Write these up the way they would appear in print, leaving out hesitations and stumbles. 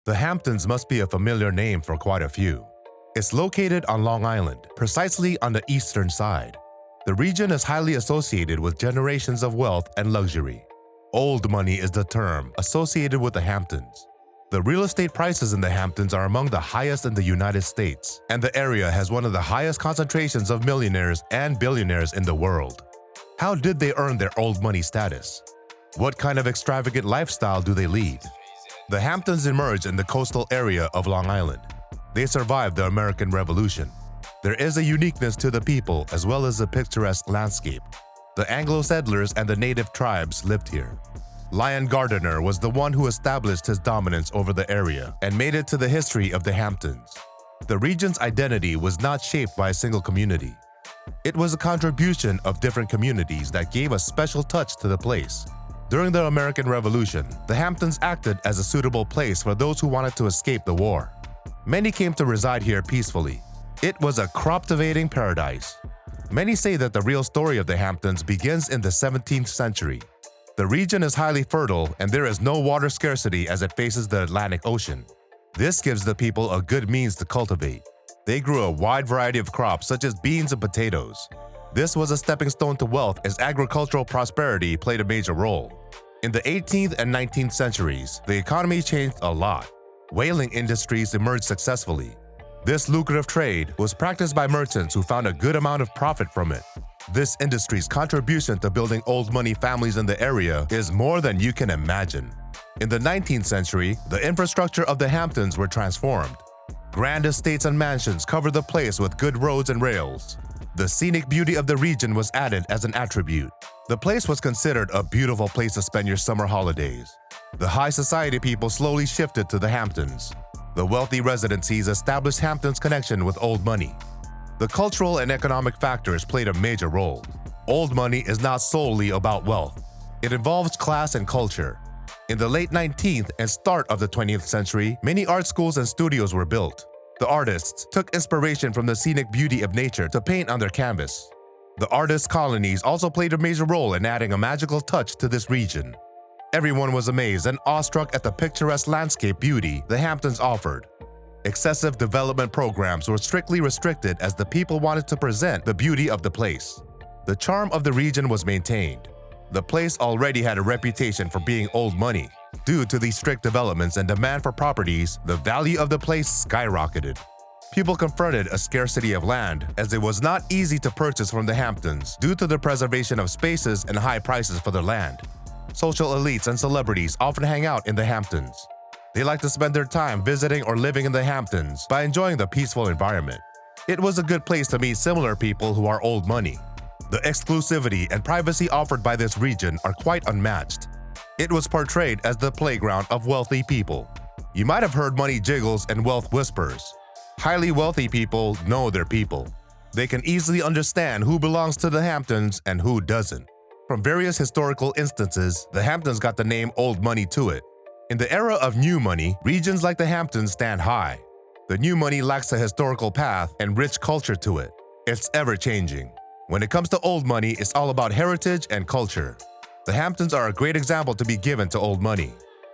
The Hamptons must be a familiar name for quite a few. It's located on Long Island, precisely on the eastern side. The region is highly associated with generations of wealth and luxury. Old money is the term associated with the Hamptons. The real estate prices in the Hamptons are among the highest in the United States, and the area has one of the highest concentrations of millionaires and billionaires in the world. How did they earn their old money status? What kind of extravagant lifestyle do they lead? The Hamptons emerged in the coastal area of Long Island. They survived the American Revolution. There is a uniqueness to the people as well as a picturesque landscape. The Anglo settlers and the native tribes lived here. Lion Gardiner was the one who established his dominance over the area and made it to the history of the Hamptons. The region's identity was not shaped by a single community. It was a contribution of different communities that gave a special touch to the place. During the American Revolution, the Hamptons acted as a suitable place for those who wanted to escape the war. Many came to reside here peacefully. It was a crop-cultivating paradise. Many say that the real story of the Hamptons begins in the 17th century. The region is highly fertile and there is no water scarcity as it faces the Atlantic Ocean. This gives the people a good means to cultivate. They grew a wide variety of crops such as beans and potatoes. This was a stepping stone to wealth as agricultural prosperity played a major role. In the 18th and 19th centuries, the economy changed a lot. Whaling industries emerged successfully. This lucrative trade was practiced by merchants who found a good amount of profit from it. This industry's contribution to building old money families in the area is more than you can imagine. In the 19th century, the infrastructure of the Hamptons were transformed. Grand estates and mansions covered the place with good roads and rails. The scenic beauty of the region was added as an attribute. The place was considered a beautiful place to spend your summer holidays. The high society people slowly shifted to the Hamptons. The wealthy residencies established Hampton's connection with old money. The cultural and economic factors played a major role. Old money is not solely about wealth. It involves class and culture. In the late 19th and start of the 20th century, many art schools and studios were built. The artists took inspiration from the scenic beauty of nature to paint on their canvas. The artist colonies also played a major role in adding a magical touch to this region. Everyone was amazed and awestruck at the picturesque landscape beauty the Hamptons offered. Excessive development programs were strictly restricted as the people wanted to present the beauty of the place. The charm of the region was maintained. The place already had a reputation for being old money. Due to these strict developments and demand for properties, the value of the place skyrocketed. People confronted a scarcity of land as it was not easy to purchase from the Hamptons due to the preservation of spaces and high prices for their land. Social elites and celebrities often hang out in the Hamptons. They like to spend their time visiting or living in the Hamptons by enjoying the peaceful environment. It was a good place to meet similar people who are old money. The exclusivity and privacy offered by this region are quite unmatched. It was portrayed as the playground of wealthy people. You might have heard money jiggles and wealth whispers. Highly wealthy people know their people. They can easily understand who belongs to the Hamptons and who doesn't. From various historical instances, the Hamptons got the name old money to it. In the era of new money, regions like the Hamptons stand high. The new money lacks a historical path and rich culture to it. It's ever-changing. When it comes to old money, it's all about heritage and culture. The Hamptons are a great example to be given to old money.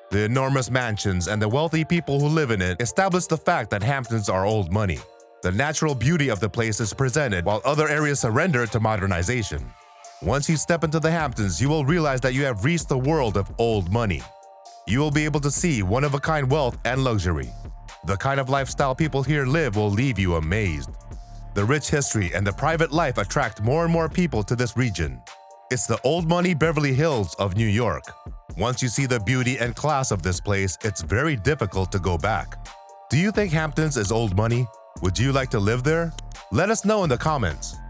The enormous mansions and the wealthy people who live in it establish the fact that Hamptons are old money. The natural beauty of the place is presented while other areas surrender to modernization. Once you step into the Hamptons, you will realize that you have reached the world of old money. You will be able to see one-of-a-kind wealth and luxury. The kind of lifestyle people here live will leave you amazed. The rich history and the private life attract more and more people to this region. It's the old money Beverly Hills of New York. Once you see the beauty and class of this place, it's very difficult to go back. Do you think Hamptons is old money? Would you like to live there? Let us know in the comments.